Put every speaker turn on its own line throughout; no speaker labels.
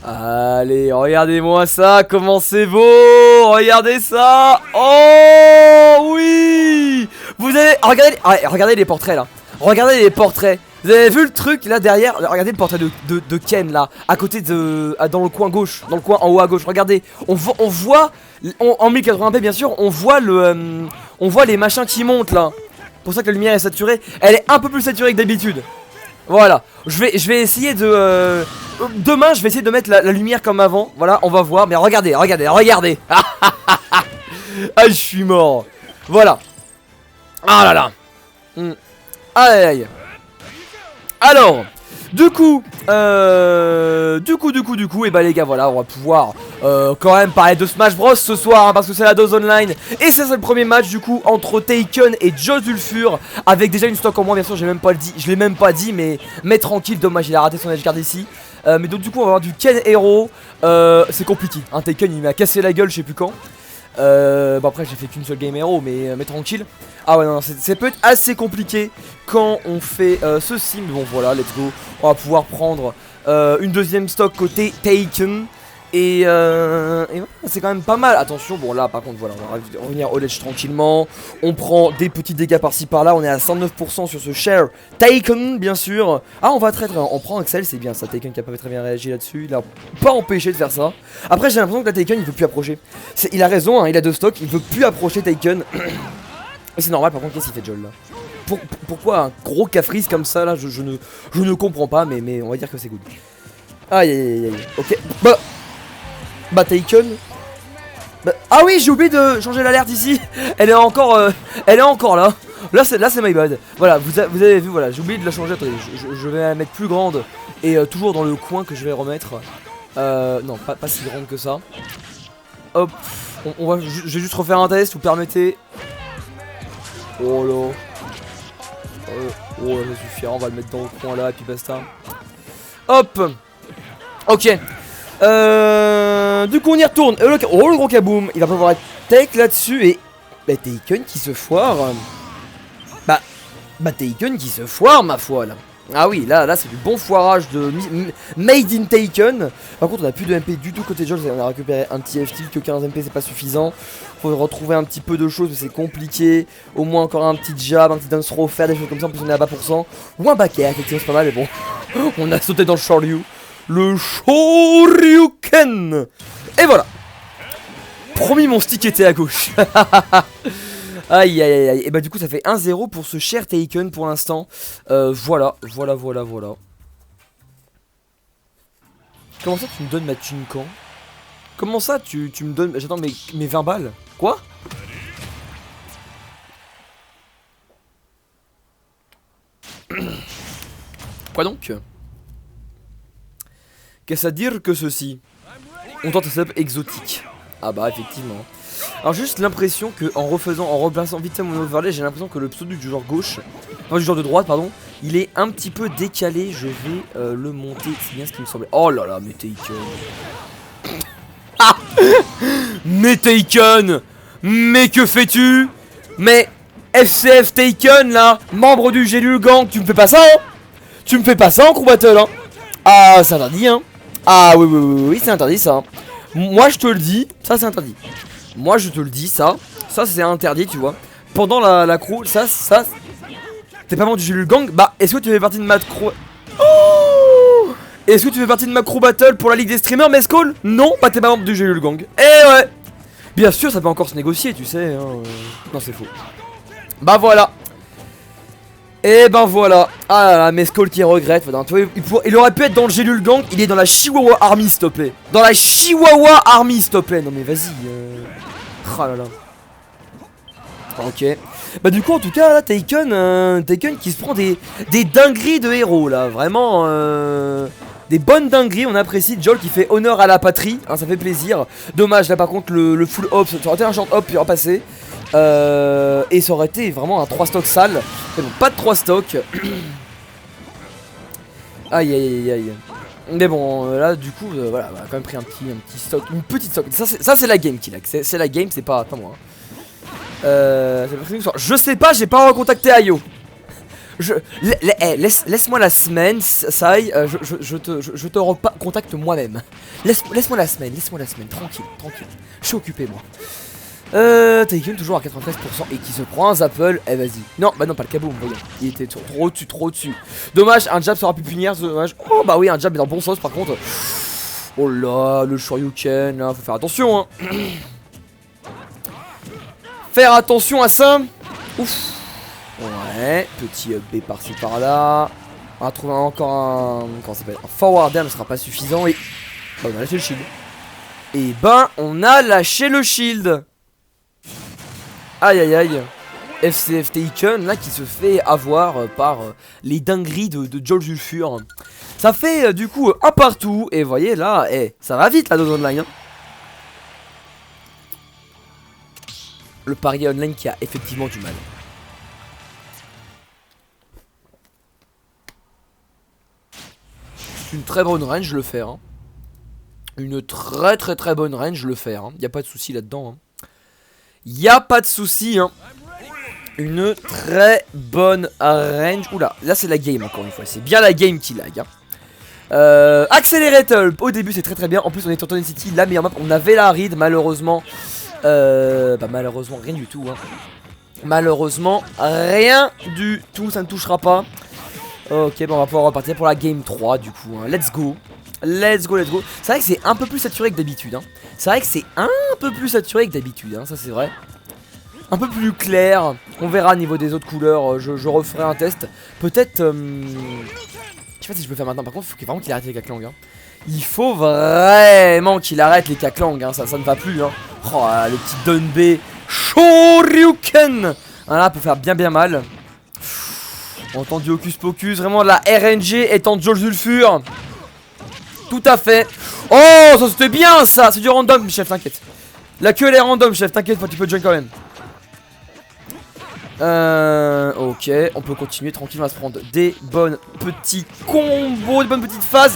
Allez, regardez-moi ça, comment c'est beau. Regardez ça. Oh oui. Vous avez... regardez les portraits là. Regardez les portraits. Vous avez vu le truc là derrière? Regardez le portrait de Ken là, à côté de... dans le coin gauche, dans le coin en haut à gauche. Regardez, on voit en 1080p bien sûr, on voit on voit les machins qui montent là. Pour ça que la lumière est saturée. Elle est un peu plus saturée que d'habitude. Voilà, je vais essayer de... demain je vais essayer de mettre la lumière comme avant. Voilà, on va voir, mais regardez. Ah, je suis mort. Voilà. Ah là là. Aïe aïe. Alors, du coup, et bah les gars, voilà, on va pouvoir quand même parler de Smash Bros ce soir, hein, parce que c'est la dose online. Et c'est le premier match du coup entre Taken et Josulfur, avec déjà une stock en moins, bien sûr, je l'ai même pas dit, mais tranquille, dommage, il a raté son edgeguard ici. Mais donc du coup on va avoir du Ken Hero, c'est compliqué, hein, Taken il m'a cassé la gueule je sais plus quand. Bon après j'ai fait qu'une seule game hero mais tranquille. Ah ouais non, c'est peut-être assez compliqué quand on fait ceci. Mais bon voilà, let's go. On va pouvoir prendre une deuxième stock côté Taken. Et voilà, c'est quand même pas mal. Attention, bon là par contre voilà, on va revenir au ledge tranquillement. On prend des petits dégâts par-ci par-là. On est à 109% sur ce share Taken bien sûr. Ah on va très bien, on prend Axel, c'est bien ça. Taken qui a pas très bien réagi là-dessus. Il a pas empêché de faire ça. Après j'ai l'impression que la Taken il veut plus approcher. Il a raison hein, il a deux stocks, il veut plus approcher Taken. Et c'est normal par contre, qu'est-ce qu'il fait Jol là? Pourquoi un gros caprice comme ça là, je ne comprends pas, mais on va dire que c'est good. Aïe aïe aïe aïe. Ok. Bah Taken. Ah oui, j'ai oublié de changer l'alerte ici. Elle est encore là. Là c'est my bad. Voilà, vous avez vu, voilà, j'ai oublié de la changer. Attendez, je vais la mettre plus grande. Et toujours dans le coin que je vais remettre. Non, pas si grande que ça. Hop, je vais juste refaire un test, vous permettez. Oh là. Oh ça suffit, on va le mettre dans le coin là et puis basta. Hop. Ok. Du coup on y retourne. Oh le gros kaboom. Il va pas pouvoir être take là-dessus. Et bah Taken qui se foire. Bah Taken qui se foire ma foi là. Ah oui là c'est du bon foirage de Made in Taken. Par contre on a plus de MP du tout côté Joel. On a récupéré un petit FT que 15 MP c'est pas suffisant. Faut retrouver un petit peu de choses mais c'est compliqué. Au moins encore un petit jab, un petit dance throw, faire des choses comme ça. En plus on est à bas %. Ou un back air, effectivement c'est pas mal mais bon. On a sauté dans le Shoryu. Le Shoryuken. Et voilà. Promis mon stick était à gauche. Aïe aïe aïe. Et bah du coup ça fait 1-0 pour ce cher Taken pour l'instant. Voilà. Comment ça tu me donnes ma thune quand? Comment ça tu me donnes... J'attends mes 20 balles. Quoi? Quoi donc? Qu'est-ce à dire que ceci? On tente un setup exotique. Ah bah effectivement. Alors juste l'impression que en replaçant vite fait mon overlay, j'ai l'impression que le pseudo du joueur gauche, enfin du joueur de droite pardon, il est un petit peu décalé. Je vais le monter, c'est bien ce qui me semblait. Oh là là, mais Taken. Ah mais Taken. Mais que fais-tu? Mais FCF Taken là, membre du Gélul Gang, tu me fais pas ça hein? Tu me fais pas ça en crew battle hein? Ah c'est interdit hein? Ah oui c'est interdit ça. Moi je te le dis, ça c'est interdit. Moi je te le dis, ça c'est interdit tu vois. Pendant la crew, ça t'es pas membre du Gélul Gang. Bah est-ce que tu fais partie de ma crew? Oh, est-ce que tu fais partie de ma crew battle pour la ligue des streamers Mescall? Non, bah t'es pas membre du Gélul Gang. Eh ouais. Bien sûr ça peut encore se négocier tu sais hein. Non c'est faux. Bah voilà. Et ben voilà. Ah là là, Mescall qui regrette. Il aurait pu être dans le Gélul Gang. Il est dans la Chihuahua Army s'il te plaît. Dans la Chihuahua Army s'il te plaît. Non mais vas-y ah là là. Ok. Bah du coup en tout cas là Taken qui se prend des dingueries de héros là. Vraiment des bonnes dingueries. On apprécie Joel qui fait honneur à la patrie hein, ça fait plaisir. Dommage là par contre le full hop. Ça aurait été un short hop puis repasser. Et ça aurait été vraiment un 3 stock sale. Mais bon, pas de 3 stocks. Aïe aïe aïe. Mais bon, là du coup, voilà, on a quand même pris un petit stock, une petite stock. Ça c'est la game qui lag. C'est la game, c'est pas moi. Je sais pas, j'ai pas recontacté Ayo. Laisse-moi la semaine, Sai, je te recontacte moi-même. Laisse-moi la semaine, tranquille. Je suis occupé, moi. Taken toujours à 93% et qui se prend un Zapple. Eh vas-y. Non, bah non, pas le kaboom, voyons. Il était trop au-dessus. Dommage, un jab sera plus punir, dommage. Oh bah oui, un jab est dans le bon sens par contre. Oh là, le Shoryuken, là, faut faire attention, hein. Faire attention à ça. Ouf. Ouais, petit B par-ci par-là. On va trouver encore un. Comment ça s'appelle? Un forward air ne sera pas suffisant et. Bah, on a lâché le shield. Et ben, on a lâché le shield. Aïe aïe aïe. FCF Taken là qui se fait avoir par les dingueries de Joel Sulfur. Ça fait du coup un partout. Et vous voyez là, ça va vite la dose online, hein. Le pari online qui a effectivement du mal. C'est une très bonne range le faire, hein. Une très bonne range le faire, hein. Y a pas de souci là-dedans, hein. Y a pas de souci, hein. Une très bonne range. Oula, là c'est la game encore une fois. C'est bien la game qui lag, hein. Accelerator. Au début c'est très bien. En plus on est en Tony City, la meilleure map. On avait la ride malheureusement. Bah malheureusement rien du tout, hein. Malheureusement rien du tout. Ça ne touchera pas. Ok, bon on va pouvoir repartir pour la game 3 du coup, hein. Let's go. C'est vrai que c'est un peu plus saturé que d'habitude, hein. Hein, ça c'est vrai. Un peu plus clair. On verra au niveau des autres couleurs. Je referai un test. Peut-être. Je sais pas si je peux faire maintenant. Par contre, il faut vraiment qu'il arrête les caclangs, hein. Il faut vraiment qu'il arrête les caclangs, hein. Ça ne va plus, hein. Oh là, le petit Dunbei Shoryuken. Voilà, pour faire bien mal. Entendu Hocus Pocus. Vraiment la RNG étant Joel Sulfur. Tout à fait. Oh, ça c'était bien ça. C'est du random, chef, t'inquiète. La queue elle est random, chef, t'inquiète pas, tu peux join quand même. Ok, on peut continuer tranquille, on va se prendre des bons petits combos, des bonnes petites phases.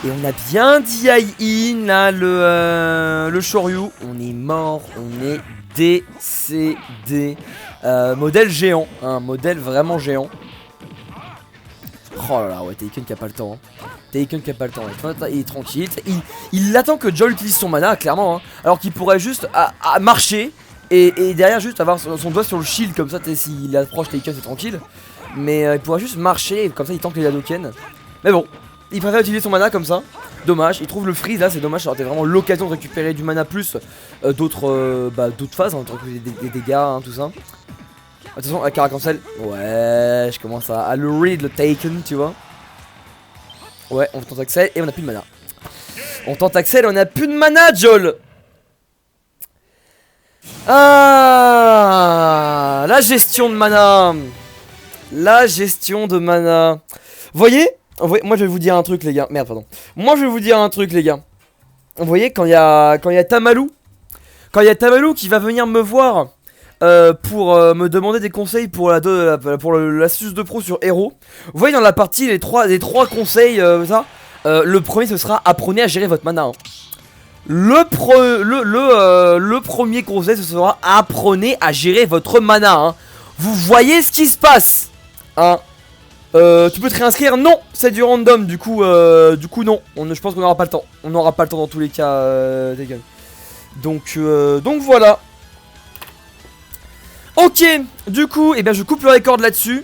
Et on a bien dit in là, le Shoryu. On est mort, on est décédé. Modèle géant, un modèle vraiment géant. Oh là là, ouais, Taken qui a pas le temps, hein. Il est tranquille. Il attend que Joel utilise son mana, clairement, hein. Alors qu'il pourrait juste marcher et derrière juste avoir son doigt sur le shield. Comme ça, s'il approche Taken, c'est tranquille. Mais il pourrait juste marcher et comme ça il tank les Hadoken. Mais bon, il préfère utiliser son mana comme ça. Dommage, il trouve le freeze là, c'est dommage. Ça aurait été vraiment l'occasion de récupérer du mana plus d'autres phases, hein, des dégâts, hein, tout ça. Attention, la Kara cancel. Ouais, je commence à le read le Taken, tu vois. Ouais, on tente Axel et on a plus de mana. Joel. Ah, la gestion de mana. Voyez, moi je vais vous dire un truc les gars. Merde, pardon. Vous voyez quand il y a Tamalu. Qui va venir me voir pour me demander des conseils pour l'astuce de pro sur Hero. Vous voyez dans la partie les trois conseils le premier ce sera apprenez à gérer votre mana, hein. Le premier conseil ce sera apprenez à gérer votre mana, hein. Vous voyez ce qui se passe, hein. Tu peux te réinscrire? Non, c'est du random. Du coup non. Je pense qu'on n'aura pas le temps. On n'aura pas le temps dans tous les cas. Donc voilà. Ok, du coup, je coupe le record là-dessus.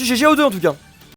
GG aux deux en tout cas.